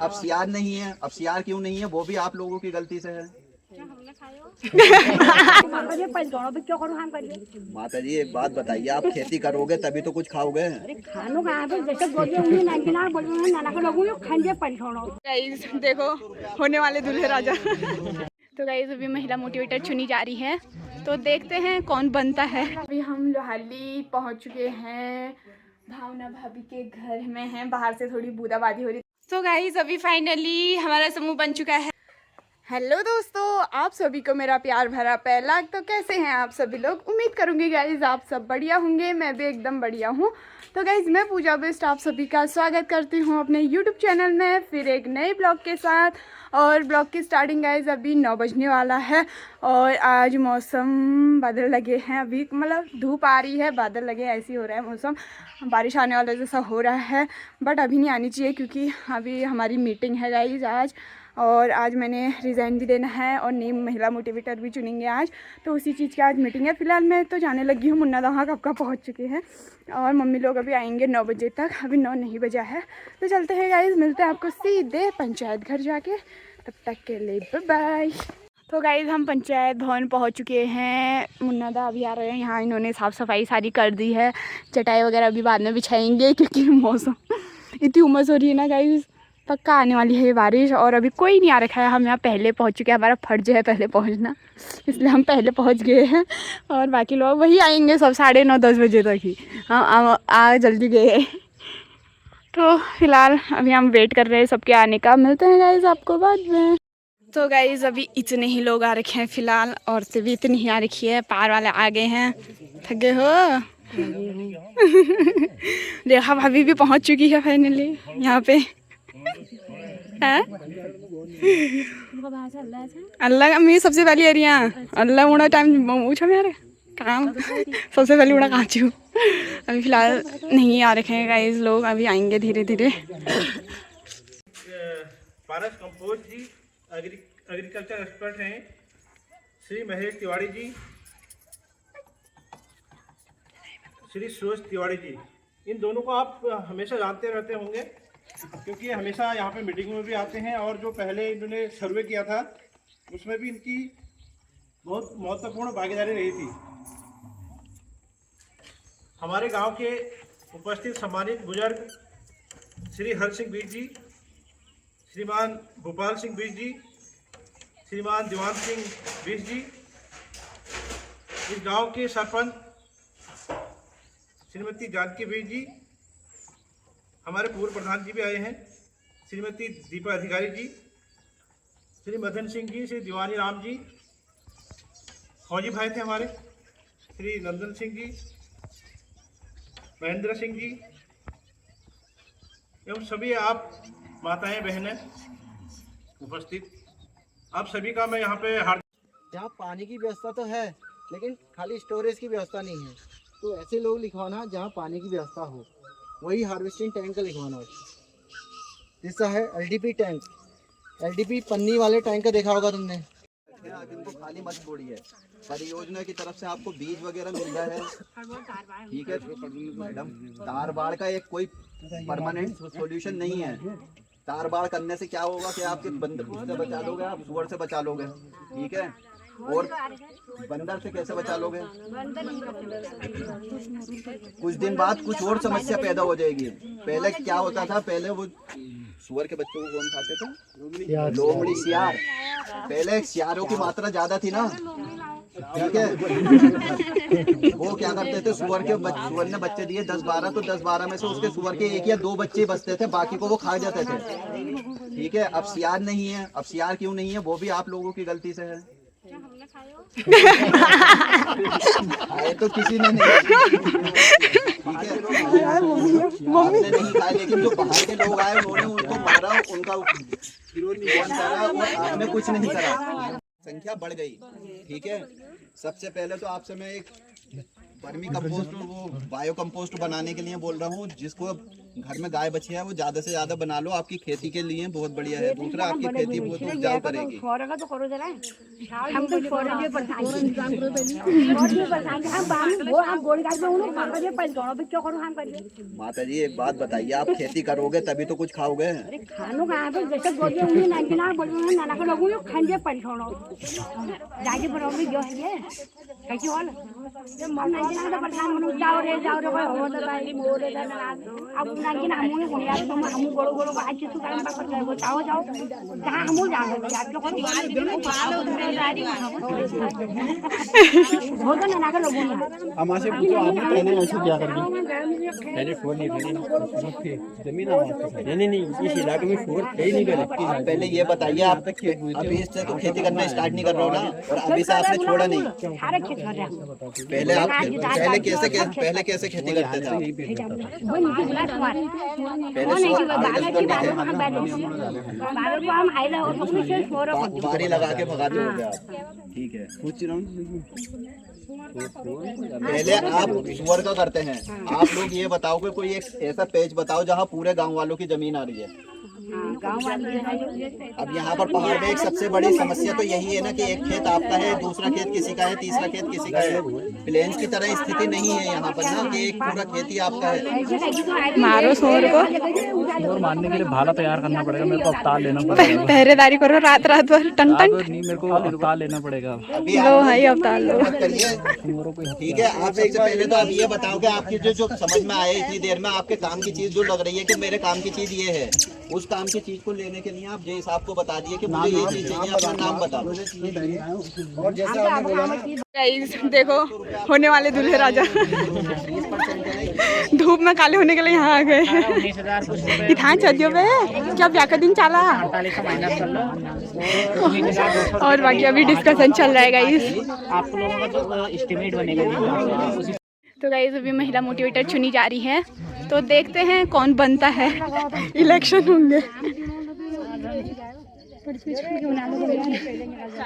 अब सियार नहीं है, अब सियार क्यों नहीं है वो भी आप लोगों की गलती से है। माता जी एक बात बताइए, आप खेती करोगे तभी तो कुछ खाओगे। गाइस देखो होने वाले दूल्हे राजा। तो गाइस अभी महिला मोटिवेटर चुनी जा रही है, तो देखते हैं कौन बनता है। अभी हम लोहाली पहुंच चुके हैं, भावना भाभी के घर में हैं, बाहर से थोड़ी बूंदाबांदी हो रही। तो गाइस अभी फाइनली हमारा समूह बन चुका है। हेलो दोस्तों, आप सभी को मेरा प्यार भरा पहला। तो कैसे हैं आप सभी लोग? उम्मीद करूँगी गाइज आप सब बढ़िया होंगे, मैं भी एकदम बढ़िया हूँ। तो गाइज मैं पूजा बेस्ट आप सभी का स्वागत करती हूँ अपने यूट्यूब चैनल में फिर एक नए ब्लॉग के साथ। और ब्लॉग की स्टार्टिंग गाइज अभी 9 बजने वाला है और आज मौसम बादल लगे हैं, अभी मतलब धूप आ रही है, बादल लगे, ऐसे ही हो रहा है मौसम, बारिश आने वाला जैसा हो रहा है। बट अभी नहीं आनी चाहिए क्योंकि अभी हमारी मीटिंग है गाइज आज, और आज मैंने रिज़ाइन भी देना है और नई महिला मोटिवेटर भी चुनेंगे आज, तो उसी चीज़ की आज मीटिंग है। फिलहाल मैं तो जाने लगी हूँ, मुन्ना दहा कब का पहुँच चुके हैं और मम्मी लोग अभी आएंगे 9 बजे तक, अभी 9 नहीं बजा है। तो चलते हैं गाइस, मिलते हैं आपको सीधे पंचायत घर जाके, तब तक के लिए बाय बाय। तो गाइस हम पंचायत भवन पहुँच चुके हैं, मुन्ना दा अभी आ रहे हैं यहाँ, इन्होंने साफ़ सफाई सारी कर दी है, चटाई वगैरह अभी बाद में बिछाएंगे क्योंकि मौसम इतनी उमस हो रही है ना गाइस, पक्का आने वाली है बारिश। और अभी कोई नहीं आ रखा है, हम यहाँ पहले पहुँच चुके हैं, हमारा फर्ज है पहले पहुँचना, इसलिए हम पहले पहुँच गए हैं और बाकी लोग वही आएंगे सब 9:30-10 बजे तक ही, हम आ जल्दी गए। तो फिलहाल अभी हम वेट कर रहे हैं सबके आने का, मिलते हैं गाइज आपको बाद में। तो गाइज अभी इतने ही लोग आ रखे हैं फिलहाल, औरतें भी इतनी ही आ रखी है, पार वाले आ गए हैं। थक गए हो? देखा भाभी भी पहुँच चुकी है फाइनली यहाँ पे। अल्लाह मैं सबसे पहली एरिया अल्लाह उड़ा टाइम पूछो मेरे काम सबसे पहले उड़ा कहाँ चू। अभी फिलहाल नहीं आ रखे हैं गाइस लोग, अभी आएंगे धीरे धीरे। पारस कंपोज जी एग्रीकल्चर एक्सपर्ट हैं, श्री महेश तिवारी जी, श्री सूरज तिवारी जी, इन दोनों को आप हमेशा जानते रहते होंगे क्योंकि ये हमेशा यहाँ पे मीटिंग में भी आते हैं और जो पहले इन्होंने सर्वे किया था उसमें भी इनकी बहुत महत्वपूर्ण भागीदारी रही थी। हमारे गांव के उपस्थित सम्मानित बुजुर्ग श्री हर सिंह बीज जी, श्रीमान भोपाल सिंह बीज जी, श्रीमान दीवान सिंह बीज जी, इस गांव के सरपंच श्रीमती जानकी बीज जी, हमारे पूर्व प्रधान जी भी आए हैं, श्रीमती दीपा अधिकारी जी, श्री मदन सिंह जी, श्री दीवानी राम जी, फौजी भाई थे हमारे श्री नंदन सिंह जी, महेंद्र सिंह जी, एवं सभी आप माताएं बहनें उपस्थित, आप सभी का मैं यहाँ पे जहाँ पानी की व्यवस्था तो है लेकिन खाली स्टोरेज की व्यवस्था नहीं है, तो ऐसे लोग लिखवाना जहाँ पानी की व्यवस्था हो, वही हार्वेस्टिंग टैंक का लिखवाना हो। जैसा है एलडीपी टैंक, एलडीपी पन्नी वाले टैंक का देखा होगा तुमने। इनको खाली मत छोड़िए, परियोजना की तरफ से आपको बीज वगैरह मिल रहा है, ठीक है मैडम। तार बाढ़ का एक कोई परमानेंट सॉल्यूशन नहीं है। तार बाढ़ करने से क्या होगा कि आपके बंदर से बचा लोगे, आप सुअर से बचा लोगे, ठीक है, और बंदर से कैसे बचा लोगे? कुछ दिन बाद कुछ और समस्या पैदा हो जाएगी। पहले क्या होता था, पहले वो सुअर के बच्चों को कौन खाते थे? लोमड़ी, सियार। पहले सियारों की मात्रा ज्यादा थी ना, ठीक है। वो क्या करते थे, सुअर ने बच्चे दिए 10-12, तो 10-12 में से उसके सुअर के 1 या 2 बच्चे बचते थे, बाकी को वो खा जाते थे, ठीक है। अब सियार नहीं है, अब सियार क्यों नहीं है वो भी आप लोगों की गलती से है। खाए तो किसी ने नहीं, ठीक है, आपने नहीं खाए, लेकिन जो बाहर के लोग आए उन्होंने उनको मारा, उनका विरोध करा और आपने कुछ नहीं करा, संख्या बढ़ गई, ठीक है। सबसे पहले तो आपसे मैं एक वर्मी कंपोस्ट, वो बायो कंपोस्ट बनाने के लिए बोल रहा हूँ, जिसको घर में गाय बची है वो ज्यादा से ज्यादा बना लो, आपकी खेती के लिए बहुत बढ़िया है। दूसरा आपकी खेती बहुत उपजाऊ करेगी। हम तो माता जी एक बात बताइए, आप खेती करोगे तभी तो कुछ खाओगे। खानो कहाँ पे जैसे बोलिए उन्हें नाना बोलिए नाना को लोगों ने खाने पर छोड़ो जाके बरोबर जो है ये कैसे वाला ये मन नहीं ना तो परेशान मनु जाओ रे कोई हो तो भाई मोरे ना अब ना कि हम ने बोलिया तो हम गोड़ो गोड़ो आज के सुकान पर कर वो जाओ जहां हम जाओ आप लोग को पालो दारी हो तो नाना के लोगों ने हमारे से पूछो आपने पहले ऐसे क्या कर दी। पहले फोन नहीं थे जमीन नहीं इस इलाके में फोन है ही नहीं पहले। आप पहले ये बताइए, आप अभी इससे तो खेती करना स्टार्ट नहीं कर रहे हो ना, और अभी से आपने छोड़ा नहीं। सारे खेत कर रहा पहले आप पहले कैसे खेती करते थे आप? वो नीचे बुला तुम्हारे पहले नहीं कि बालक की बालक को हम आइला और उसमें से छोरा बारी लगा के भगाते हो गए आप। ठीक है, पूछ रहा हूँ पहले आप सुअर का करते हैं। आप लोग ये बताओ कि कोई एक ऐसा पेज बताओ जहाँ पूरे गांव वालों की जमीन आ रही है। गांव वाले अब यहाँ पर पहाड़ में एक सबसे बड़ी समस्या तो यही है ना कि एक खेत आपका है, दूसरा खेत किसी का है, तीसरा खेत किसी का है। प्लेन्स की तरह स्थिति नहीं है यहाँ पर ना कि एक पूरा खेती आपका है। मारो शोर को, और मारने के लिए भाला तैयार करना पड़ेगा, मेरे को अवतार लेना पड़ेगा। पहरेदारी करो रात रात भर टन टन। नहीं मेरे को अवतार लेना पड़ेगा। अभी लो भाई अवतार लो। करिए, ठीक है। आप एक से पहले तो आप ये बताओ कि आपकी जो समझ में आए इतनी देर में, आपके काम की चीज जो लग रही है कि मेरे काम की चीज ये है, उस काम की चीज को लेने के लिए आप जय साहब को बता दिए कि मुझे ये चीज चाहिए, अपना नाम बताओ। और जैसे आपने बोला ना गाइस देखो होने वाले दूल्हे राजा धूप में काले होने के लिए यहाँ आ गए हैं। इतना चलियो बे क्या ब्याह का दिन चला और बाकी अभी डिस्कशन चल रहा है गाइस। आप लोगों का जो एस्टिमेट बनेगा तो गाइस अभी महिला मोटिवेटर चुनी जा रही है, तो देखते हैं कौन बनता है। इलेक्शन होंगे,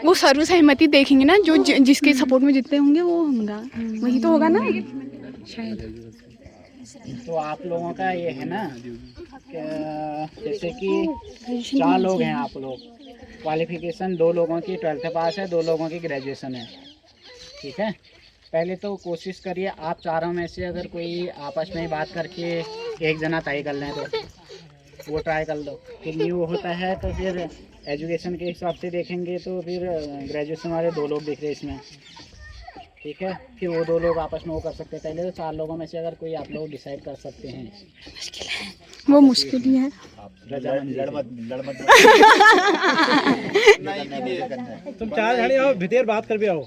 वो सर्वसहमति देखेंगे ना, जो जिसके सपोर्ट में जीतते होंगे वो होगा, वही तो होगा ना शायद। तो आप लोगों का ये है ना जैसे कि 4 लोग हैं आप लोग, क्वालिफिकेशन 2 लोगों की 12th पास है, 2 लोगों की ग्रेजुएशन है। ठीक है, पहले तो कोशिश करिए आप चारों में से अगर कोई आपस में बात करके एक जना तय कर लें तो वो ट्राई कर लो। फिर नहीं वो होता है तो फिर एजुकेशन के हिसाब से देखेंगे तो फिर ग्रेजुएशन वाले 2 लोग दिख रहे हैं इसमें। ठीक है, फिर वो 2 लोग आपस में वो कर सकते हैं। पहले तो 4 लोगों में से अगर कोई आप लोग डिसाइड कर सकते हैं, वो मुश्किल ही है। तुम 4 जने आओ भीतर बात कर भी आओ।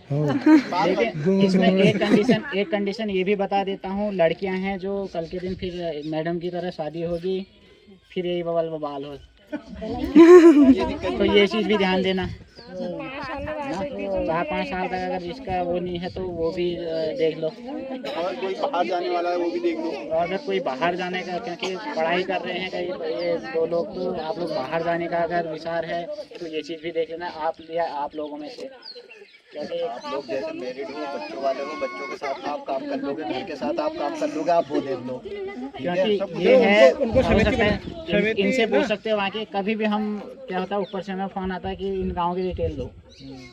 लेकिन इसमें एक कंडीशन ये भी बता देता हूँ, लड़कियां हैं जो कल के दिन फिर मैडम की तरह शादी होगी, फिर यही बवाल हो तो ये चीज़ भी ध्यान देना। 4-5 साल तक अगर जिसका वो नहीं है तो वो भी देख लो, और कोई बाहर जाने वाला है वो भी देख लो। और अगर कोई बाहर जाने का, क्योंकि पढ़ाई कर रहे हैं कई ये 2 लोग, तो आप लोग बाहर जाने का अगर विचार है तो ये चीज़ भी देख लेना आप लोगों में से। आप लोग जैसे मैरिड हो, बच्चों वाले हो, बच्चों के साथ आप काम कर लोगे, घर के साथ आप काम कर लोगे, आप वो देख लो। क्योंकि ये है हो सकता है इनसे पूछ सकते हैं वहाँ के, कभी भी हम क्या होता है ऊपर से हमें फ़ोन आता है कि इन गाँव की डिटेल दो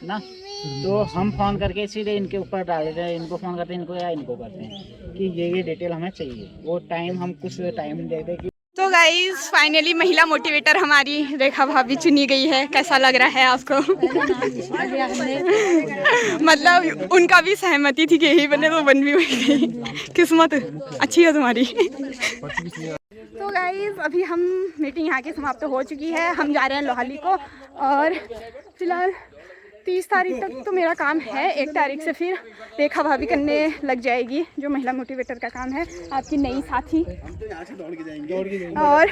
ना, तो हम फ़ोन करके सीधे इनके ऊपर डाल देते हैं, इनको फ़ोन करते हैं इनको या इनको करते हैं कि ये डिटेल हमें चाहिए। वो टाइम हम कुछ टाइम देते कि तो गाइस फाइनली महिला मोटिवेटर हमारी रेखा भाभी चुनी गई है। कैसा लग रहा है आपको? मतलब उनका भी सहमति थी कि यही बने, तो बन भी गई। किस्मत अच्छी है तुम्हारी। तो गाइस अभी हम मीटिंग यहाँ की समाप्त हो चुकी है, हम जा रहे हैं लोहाली को, और फिलहाल 30 तारीख तक तो मेरा काम है, 1 तारीख से फिर रेखा भाभी करने लग जाएगी जो महिला मोटिवेटर का काम है, आपकी नई साथी। और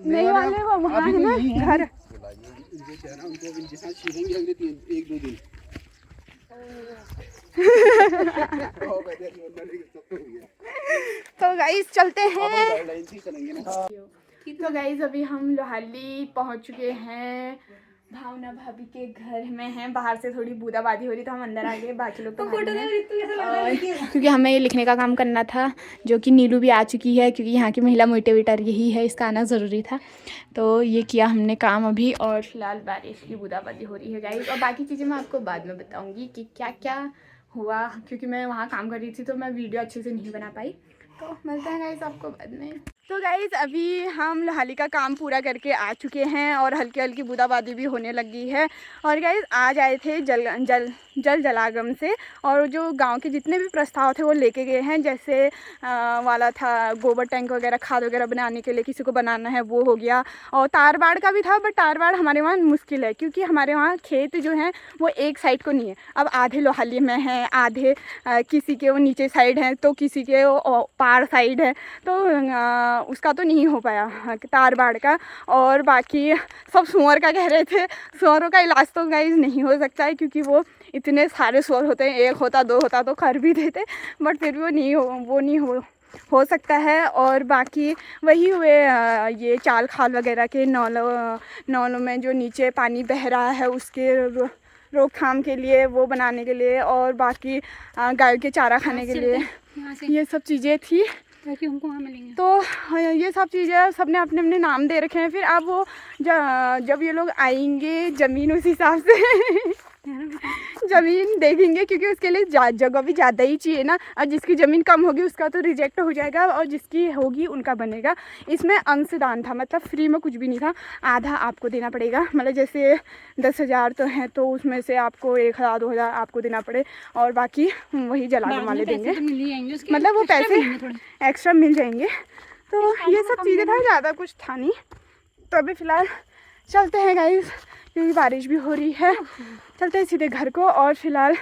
नई वाले वो वहाँ है ना घर। तो गाइस चलते हैं। तो गाइस अभी हम लोहाली पहुँच चुके हैं भावना भाभी के घर में हैं। बाहर से थोड़ी बूंदाबांदी हो रही तो हम अंदर आ गए, बाकी लोग तो बाहर हैं। क्योंकि हमें ये लिखने का काम करना था, जो कि नीलू भी आ चुकी है, क्योंकि यहाँ की महिला मोटिवेटर यही है, इसका आना ज़रूरी था। तो ये किया हमने काम अभी, और फिलहाल बारिश की बूंदाबांदी हो रही है गाइस। और बाकी चीज़ें मैं आपको बाद में बताऊँगी कि क्या क्या हुआ, क्योंकि मैं वहाँ काम कर रही थी तो मैं वीडियो अच्छे से नहीं बना पाई। तो मिलते हैं गाइस आपको बाद में। तो गाइस अभी हम लोहाली का काम पूरा करके आ चुके हैं और हल्की हल्की बूंदाबांदी भी होने लगी है। और गाइस आज आए थे जल जलागम से, और जो गांव के जितने भी प्रस्ताव थे वो लेके गए हैं। जैसे वाला था गोबर टैंक वगैरह, खाद वगैरह बनाने के लिए किसी को बनाना है वो हो गया, और तार बाड़ का भी था, बट तार बाड़ हमारे वहाँ मुश्किल है, क्योंकि हमारे वहाँ खेत जो हैं वो एक साइड को नहीं है। अब आधे लोहाली में हैं, आधे किसी के वो नीचे साइड हैं, तो किसी के वो पार साइड है, तो उसका तो नहीं हो पाया तार बाड़ का। और बाकी सब सुअर का कह रहे थे, सुअरों का इलाज तो गाइस नहीं हो सकता है, क्योंकि वो इतने सारे सुअर होते हैं, एक होता दो होता तो कर भी देते, बट फिर भी वो नहीं हो सकता है। और बाकी वही हुए ये चाल खाल वगैरह के नौलों में जो नीचे पानी बह रहा है उसके रोकथाम के लिए, वो बनाने के लिए, और बाकी गायों के चारा खाने के लिए, ये सब चीज़ें थी। हमको वहाँ मिलेंगे तो ये सब चीज़ें सबने अपने अपने नाम दे रखे हैं। फिर अब वो जब ये लोग आएंगे ज़मीन उस हिसाब से ज़मीन देखेंगे, क्योंकि उसके लिए जगह भी ज़्यादा ही चाहिए ना। और जिसकी ज़मीन कम होगी उसका तो रिजेक्ट हो जाएगा, और जिसकी होगी उनका बनेगा। इसमें अंशदान था, मतलब फ्री में कुछ भी नहीं था, आधा आपको देना पड़ेगा। मतलब जैसे 10,000 तो हैं, तो उसमें से आपको 1,000 2,000 आपको देना पड़े, और बाकी वही जलागम वाले देंगे, मतलब वो पैसे एक्स्ट्रा मिल जाएंगे। तो ये सब चीज़ें था, ज़्यादा कुछ था नहीं। तो अभी फ़िलहाल चलते हैं गाइस, क्योंकि बारिश भी हो रही है, चलते हैं सीधे घर को। और फिलहाल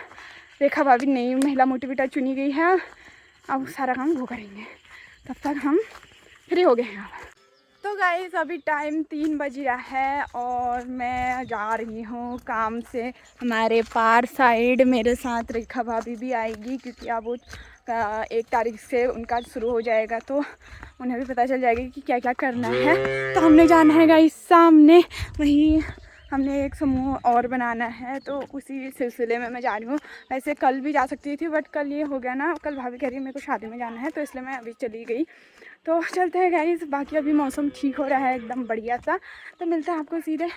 रेखा भाभी नई महिला मोटिवेटर चुनी गई है, अब सारा काम वो करेंगे, तब तक हम फ्री हो गए हैं। तो गाइस अभी टाइम 3 बज रहा है और मैं जा रही हूँ काम से। हमारे पार साइड मेरे साथ रेखा भाभी भी आएगी, क्योंकि अब वो 1 तारीख से उनका शुरू हो जाएगा, तो उन्हें भी पता चल जाएगा कि क्या क्या करना है। तो हमने जाना है गाइस सामने, वहीं हमने एक समूह और बनाना है, तो उसी सिलसिले में मैं जा रही हूँ। वैसे कल भी जा सकती थी, बट कल ये हो गया ना, कल भाभी कह रही है मेरे को शादी में जाना है, तो इसलिए मैं अभी चली गई। तो चलते हैं गाइस, बाकी अभी मौसम ठीक हो रहा है एकदम बढ़िया सा, तो मिलते हैं आपको सीधे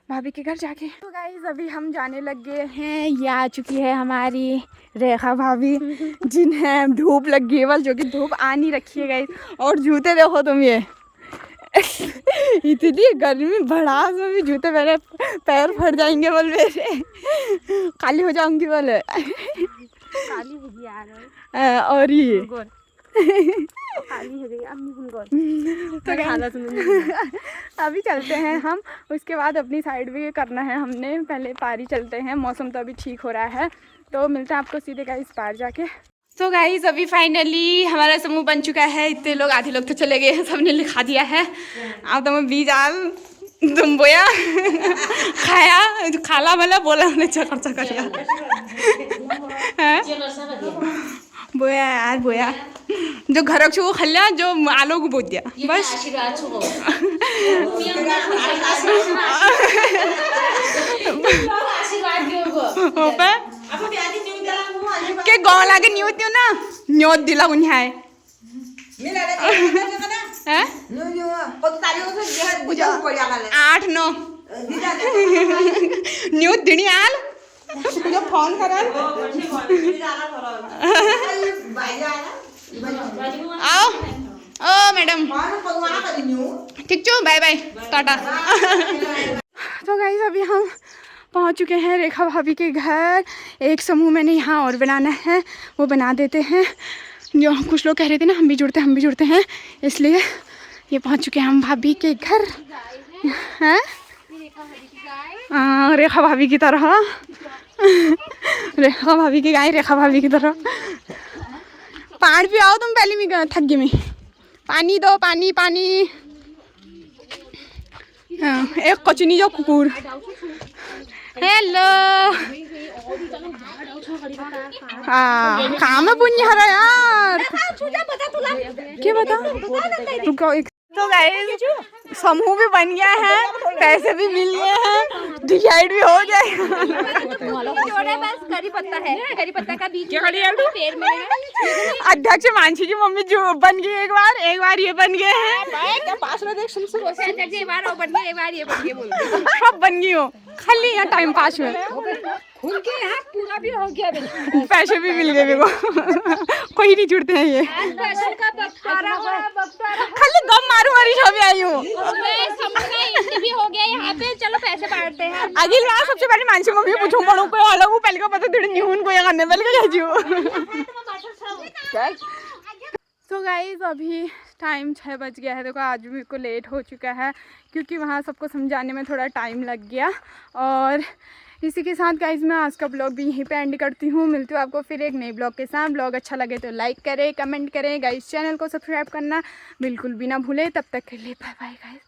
भाभी के घर जाके। तो गाइस अभी हम जाने लग गए हैं, ये आ चुकी है हमारी रेखा भाभी, जिन्हें धूप लग गई है, बस जो कि धूप आ नहीं रखी है गाइस। और जूते देखो तुम, ये इतनी गर्मी भड़ास में भी जूते पहने पैर फट जाएंगे बोल, मेरे काली हो जाऊंगी बोले, काली हो गई यार, और ये काली हो गई। तो अभी चलते हैं हम, उसके बाद अपनी साइड भी करना है हमने, पहले पारी चलते हैं। मौसम तो अभी ठीक हो रहा है, तो मिलते हैं आपको सीधे गाइस पार जाके। तो गाइस अभी फाइनली हमारा समूह बन चुका है। इतने लोग, आधे लोग तो चले गए हैं, सबने लिखा दिया है। अब तो मैं बीज आल तुम बोया खाया खाला वाला बोला हमने, चकर चकर बोया यार, बोया जो घर वो खल्ला, जो आलो को बोल दिया बस। के गाँव लागे न्यूत दियो ना, न्यूत दिला उन्हें है 8-9 न्यूत दिनी आल जो फोन करल आओ। ओ मैडम ठीक छो, बाय बाय टाटा। तो गाइस अभी हम पहुंच चुके हैं रेखा भाभी के घर। एक समूह मैंने यहाँ और बनाना है, वो बना देते हैं। जो कुछ लोग कह रहे थे ना हम भी जुड़ते हैं, इसलिए ये पहुंच चुके हैं हम भाभी के घर हैं, रेखा भाभी की तरह, रेखा भाभी की गाय रेखा भाभी की तरह। पानी भी आओ तुम, पहले में थक गई में, पानी दो, पानी पानी। एक कचनी जो कुकुर, हेलो काम है पुण्य हरा यार, क्या बता रुको एक। तो गाइस समूह भी बन गया है, पैसे भी मिल गए हैं, डिसाइड भी हो गया। जोड़े बस करी पत्ता है, करी पत्ता का बीज क्या करी है पेड़ मिलेगा। अध्यक्ष मानसी की मम्मी जो बन गई एक बार ये बन गए हैं। क्या पास में देख सुन एक बार वो बन गए, एक बार ये बन गए बोल सब बन गई हो, खाली यहाँ टाइम पास में खुल के यहाँ पूरा भी हो गया। पैसे भी मिल गए मेरे को। कोई नहीं जुड़ते हैं ये, पैसों का बंटवारा हो रहा है, खाली दम मारू मारी छवि आई हूँ। उसमें सबका इंटरव्यू हो गया यहाँ पे, चलो पैसे बांटते हैं। अगिल बार सबसे पहले मानसी मम्मी को पूछूं पड़ू कोई अलग हूँ पहले का पता थोड़ी नहीं उनको ये करने पहले का भेजू। तो गाइज अभी टाइम 6 बज गया है। देखो आज भी को लेट हो चुका है क्योंकि वहाँ सबको समझाने में थोड़ा टाइम लग गया। और इसी के साथ गाइज मैं आज का ब्लॉग भी यहीं पे एंड करती हूँ। मिलती हूँ आपको फिर एक नए ब्लॉग के साथ। ब्लॉग अच्छा लगे तो लाइक करें, कमेंट करें गाइज, चैनल को सब्सक्राइब करना बिल्कुल भी ना भूलें। तब तक के लिए बाय बाय गाइज।